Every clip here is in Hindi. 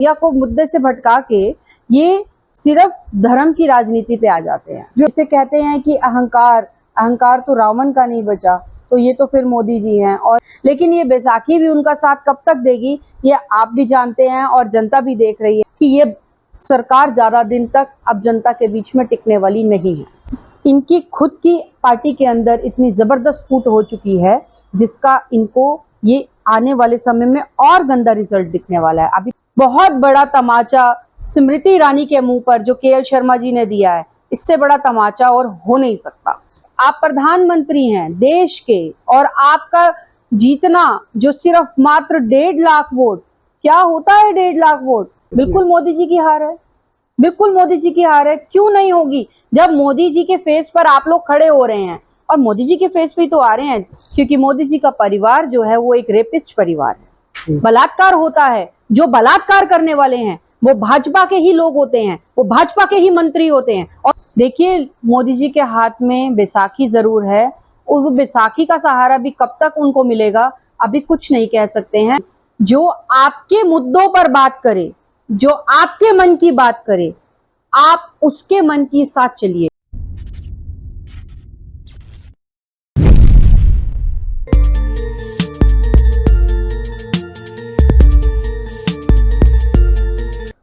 या को मुद्दे से भटका के ये सिर्फ धर्म की राजनीति पे आ जाते हैं। जो इसे कहते हैं कि अहंकार तो रावण का नहीं बचा, तो ये तो फिर मोदी जी हैं। और लेकिन ये बैसाखी भी उनका साथ कब तक देगी, ये आप भी जानते हैं और जनता भी देख रही है कि ये सरकार ज्यादा दिन तक अब जनता के बीच में टिकने वाली नहीं है। इनकी खुद की पार्टी के अंदर इतनी जबरदस्त फूट हो चुकी है, जिसका इनको ये आने वाले समय में और गंदा रिजल्ट दिखने वाला है। अभी बहुत बड़ा तमाचा स्मृति ईरानी के मुंह पर जो केएल शर्मा जी ने दिया है, इससे बड़ा तमाचा और हो नहीं सकता। आप प्रधानमंत्री हैं देश के, और आपका जीतना जो सिर्फ मात्र 1.5 लाख वोट, क्या होता है 1.5 लाख वोट? बिल्कुल मोदी जी की हार है, बिल्कुल मोदी जी की हार है। क्यों नहीं होगी, जब मोदी जी के फेस पर आप लोग खड़े हो रहे हैं। और मोदी जी के फेस पे तो आ रहे हैं क्योंकि मोदी जी का परिवार जो है वो एक रेपिस्ट परिवार है। बलात्कार होता है, जो बलात्कार करने वाले हैं वो भाजपा के ही लोग होते हैं, वो भाजपा के ही मंत्री होते हैं। और देखिए मोदी जी के हाथ में बैसाखी जरूर है, और वो बैसाखी का सहारा भी कब तक उनको मिलेगा अभी कुछ नहीं कह सकते हैं। जो आपके मुद्दों पर बात करे, जो आपके मन की बात करे, आप उसके मन के साथ चलिए।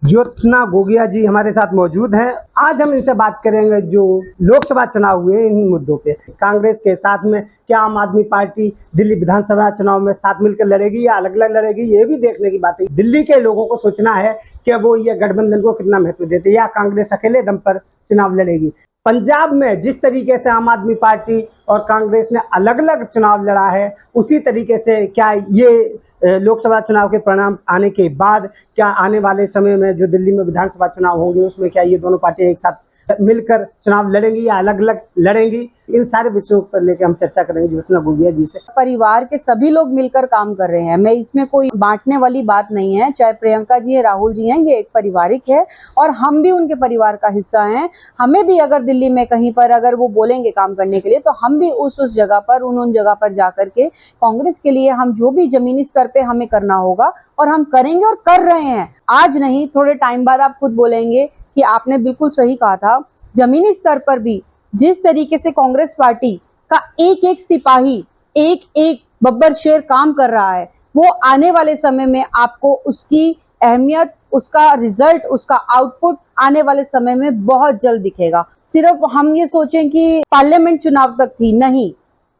ज्योत्सना गोगिया जी हमारे साथ मौजूद हैं। आज हम इनसे बात करेंगे जो लोकसभा चुनाव हुए इन मुद्दों पे। कांग्रेस के साथ में क्या आम आदमी पार्टी दिल्ली विधानसभा चुनाव में साथ मिलकर लड़ेगी या अलग अलग लड़ेगी, ये भी देखने की बात है। दिल्ली के लोगों को सोचना है कि वो ये गठबंधन को कितना महत्व देते, या कांग्रेस अकेले दम पर चुनाव लड़ेगी। पंजाब में जिस तरीके से आम आदमी पार्टी और कांग्रेस ने अलग अलग चुनाव लड़ा है, उसी तरीके से क्या ये लोकसभा चुनाव के परिणाम आने के बाद क्या आने वाले समय में जो दिल्ली में विधानसभा चुनाव होंगे उसमें क्या ये दोनों पार्टियां एक साथ मिलकर चुनाव लड़ेंगी या अलग अलग लड़ेंगी, इन सारे विषयों पर लेकर हम चर्चा करेंगे ज्योत्सना गोगिया जी से। परिवार के सभी लोग मिलकर काम कर रहे हैं, मैं इसमें कोई बांटने वाली बात नहीं है। चाहे प्रियंका जी है, राहुल जी हैं, ये एक पारिवारिक है और हम भी उनके परिवार का हिस्सा हैं। हमें भी अगर दिल्ली में कहीं पर अगर वो बोलेंगे काम करने के लिए, तो हम भी उस जगह पर उन जगह पर जाकर के कांग्रेस के लिए हम जो भी जमीनी स्तर पे हमें करना होगा और हम करेंगे और कर रहे हैं। आज नहीं, थोड़े टाइम बाद आप खुद बोलेंगे कि आपने बिल्कुल सही कहा था। जमीनी स्तर पर भी जिस तरीके से कांग्रेस पार्टी का एक एक सिपाही, एक एक बब्बर शेर काम कर रहा है, वो आने वाले समय में आपको उसकी अहमियत, उसका रिजल्ट, उसका आउटपुट आने वाले समय में बहुत जल्द दिखेगा। सिर्फ हम ये सोचें कि पार्लियामेंट चुनाव तक थी, नहीं,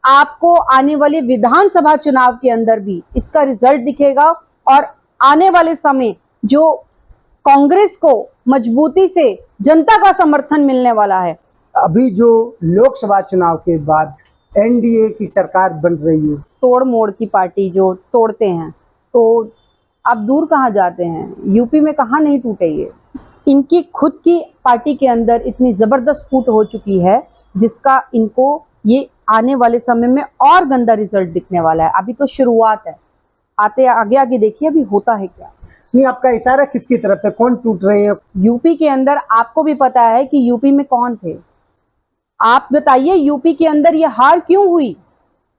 आपको आने वाले विधानसभा चुनाव के अंदर भी इसका रिजल्ट दिखेगा। और आने वाले समय जो कांग्रेस को मजबूती से जनता का समर्थन मिलने वाला है। अभी जो लोकसभा चुनाव के बाद एनडीए की सरकार बन रही है, तोड़ मोड़ की पार्टी जो तोड़ते हैं, तो आप दूर कहाँ जाते हैं, यूपी में कहाँ नहीं टूटे ये। इनकी खुद की पार्टी के अंदर इतनी जबरदस्त फूट हो चुकी है, जिसका इनको ये आने वाले समय में और गंदा रिजल्ट दिखने वाला है। अभी तो शुरुआत है, आते आगे आगे देखिए अभी होता है क्या। नहीं, आपका इशारा किसकी तरफ है, कौन टूट रहे हैं? यूपी के अंदर आपको भी पता है कि यूपी में कौन थे। आप बताइए यूपी के अंदर ये हार क्यों हुई,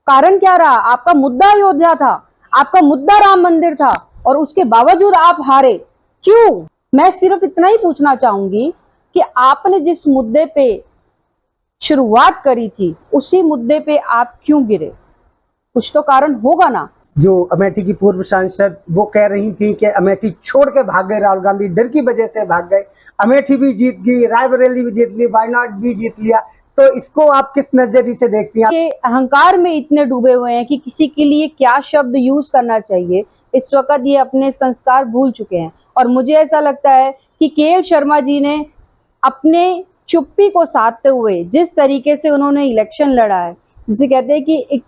कारण क्या रहा? आपका मुद्दा अयोध्या था, आपका मुद्दा राम मंदिर था, और उसके बावजूद आप हारे क्यों? मैं सिर्फ इतना ही पूछना चाहूंगी कि आपने जिस मुद्दे पे शुरुआत करी थी, उसी मुद्दे पे आप क्यों गिरे? कुछ तो कारण होगा ना। जो अमेठी की पूर्व सांसद वो कह रही थी कि अमेठी छोड़ के भाग गए राहुल गांधी, डर की वजह से भाग गए। अमेठी भी जीत गई, रायबरेली भी जीत ली, वायनाड भी जीत लिया, तो इसको आप किस नजरिए से देखती हैं? ये अहंकार में इतने डूबे हुए हैं कि किसी के लिए क्या शब्द यूज करना चाहिए, इस वक्त ये अपने संस्कार भूल चुके हैं। और मुझे ऐसा लगता है कि केएल शर्मा जी ने अपने चुप्पी को साधते हुए जिस तरीके से उन्होंने इलेक्शन लड़ा है, जिसे कहते हैं कि एक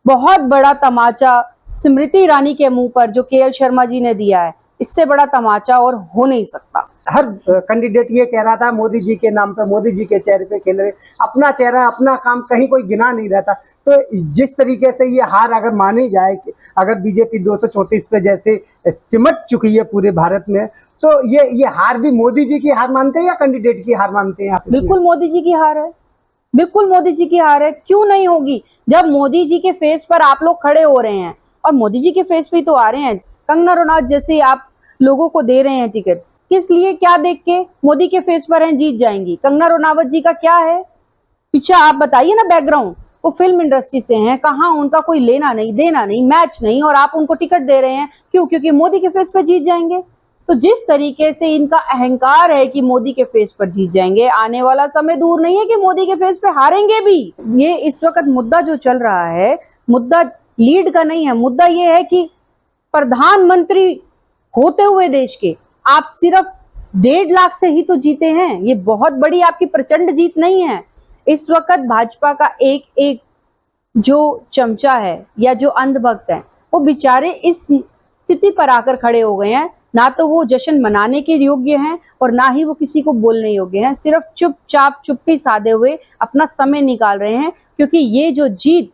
बहुत बड़ा तमाचा स्मृति ईरानी के मुंह पर जो केएल शर्मा जी ने दिया है, इससे बड़ा तमाचा और हो नहीं सकता। हर कैंडिडेट ये कह रहा था मोदी जी के नाम पे, मोदी जी के चेहरे पे खेल रहे, अपना चेहरा अपना काम कहीं कोई गिना नहीं रहता। तो जिस तरीके से ये हार अगर मानी जाए, अगर बीजेपी 234 पे जैसे सिमट चुकी है पूरे भारत में, तो ये हार भी मोदी जी की हार मानते हैं या कैंडिडेट की हार मानते हैं? बिल्कुल मोदी जी की हार है, बिल्कुल मोदी जी की हार है। क्यों नहीं होगी, जब मोदी जी के फेस पर आप लोग खड़े हो रहे हैं, और मोदी जी के फेस पे तो आ रहे हैं। कंगना रनौत जैसी आप लोगों को दे रहे हैं टिकट, किस लिए, क्या देख के? मोदी के फेस पर हैं जीत जाएंगी। कंगना रनावत जी का क्या है पीछे, आप बताइए ना बैकग्राउंड। वो फिल्म इंडस्ट्री से हैं, कहाँ उनका कोई लेना नहीं देना नहीं, मैच नहीं, और आप उनको टिकट दे रहे हैं क्यों? क्योंकि मोदी के फेस पर जीत जाएंगे। तो जिस तरीके से इनका अहंकार है कि मोदी के फेस पर जीत जाएंगे, आने वाला समय दूर नहीं है कि मोदी के फेस पे हारेंगे भी। ये इस वक्त मुद्दा जो चल रहा है, मुद्दा लीड का नहीं है, मुद्दा ये है कि प्रधानमंत्री होते हुए देश के आप सिर्फ 1.5 लाख से ही तो जीते हैं। ये बहुत बड़ी आपकी प्रचंड जीत नहीं है। इस वक्त भाजपा का एक एक जो चमचा है या जो अंधभक्त है, वो बेचारे इस स्थिति पर आकर खड़े हो गए हैं, ना तो वो जश्न मनाने के योग्य हैं और ना ही वो किसी को बोलने योग्य हैं। सिर्फ चुपचाप चुप्पी साधे हुए अपना समय निकाल रहे हैं, क्योंकि ये जो जीत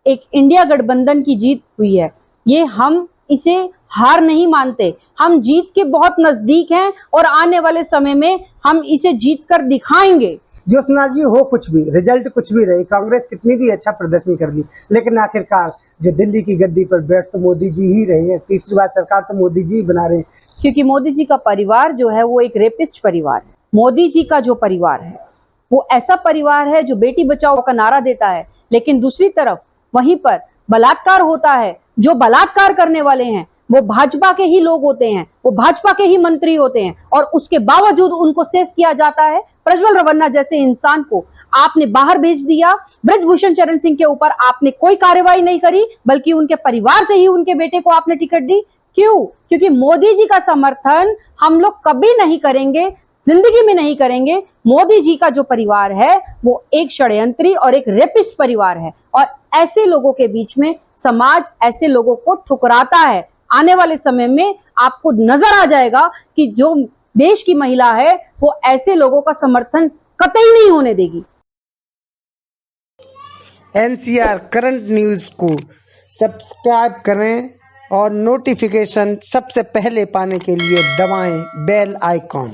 एक इंडिया गठबंधन की जीत हुई है, ये हम इसे हार नहीं मानते, हम जीत के बहुत नजदीक हैं और आने वाले समय में हम इसे जीत कर दिखाएंगे। ज्योत्सना जी, हो कुछ भी, रिजल्ट कुछ भी रहे, कांग्रेस कितनी भी अच्छा प्रदर्शन कर ली, लेकिन आखिरकार जो दिल्ली की गद्दी पर बैठ तो मोदी जी ही रहे हैं। तीसरी बार सरकार तो मोदी जी बना रहे हैं। क्योंकि मोदी जी का परिवार जो है वो एक रेपिस्ट परिवार है। मोदी जी का जो परिवार है वो ऐसा परिवार है जो बेटी बचाओ का नारा देता है, लेकिन दूसरी तरफ वहीं पर बलात्कार होता है। जो बलात्कार करने वाले हैं वो भाजपा के ही लोग होते हैं, वो भाजपा के ही मंत्री होते हैं, और उसके बावजूद उनको सेफ किया जाता है। प्रज्वल रवन्ना जैसे इंसान को आपने बाहर भेज दिया। ब्रजभूषण चरण सिंह के ऊपर आपने कोई कार्रवाई नहीं करी, बल्कि उनके परिवार से ही उनके बेटे को आपने टिकट दी। क्यों? क्योंकि मोदी जी का समर्थन हम लोग कभी नहीं करेंगे, जिंदगी में नहीं करेंगे। मोदी जी का जो परिवार है वो एक षड्यंत्री और एक रेपिस्ट परिवार है, और ऐसे लोगों के बीच में समाज ऐसे लोगों को ठुकराता है। आने वाले समय में आपको नजर आ जाएगा कि जो देश की महिला है वो ऐसे लोगों का समर्थन कतई नहीं होने देगी। NCR करंट न्यूज को सब्सक्राइब करें और नोटिफिकेशन सबसे पहले पाने के लिए दबाएं बेल आइकॉन।